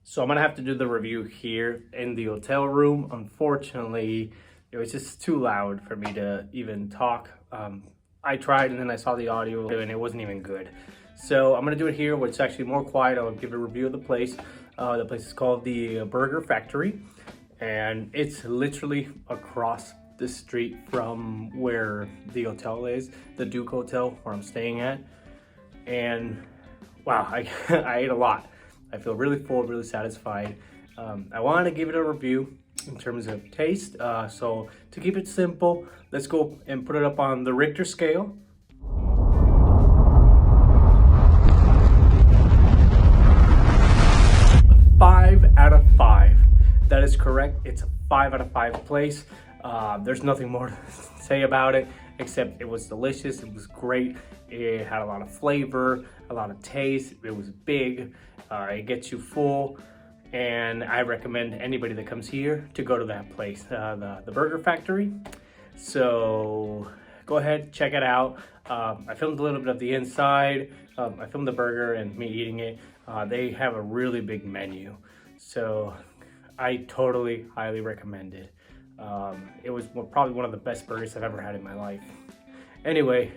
So I'm gonna have to do the review here in the hotel room. Unfortunately, it was just too loud for me to even talk. I tried and then I saw the audio and it wasn't even good. So I'm gonna do it here where it's actually more quiet. I'll give a review of the place. The place is called the Burgr Factory, and it's literally across the street from where the hotel is, the Duke Hotel where I'm staying at. And wow, I ate a lot. I feel really full, really satisfied. I wanted to give it a review in terms of taste. So to keep it simple, let's go and put it up on the Richter scale. A 5 out of 5. That is correct. It's a 5 out of 5 place. There's nothing more to say about it except it was delicious. It was great. It had a lot of flavor, a lot of taste. It was big. It gets you full, and I recommend anybody that comes here to go to that place, the Burgr Factory. So go ahead, check it out. I filmed a little bit of the inside. I filmed the burger and me eating it. They have a really big menu, so I totally highly recommend it. It was probably one of the best burgers I've ever had in my life. Anyway,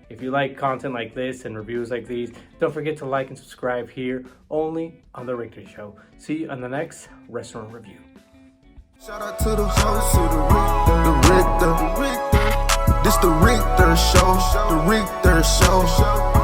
if you like content like this and reviews like these, don't forget to like and subscribe here only on The Richter Show. See you on the next restaurant review. Shout out to the host of the Richter. This the Richter Show. The Richter Show.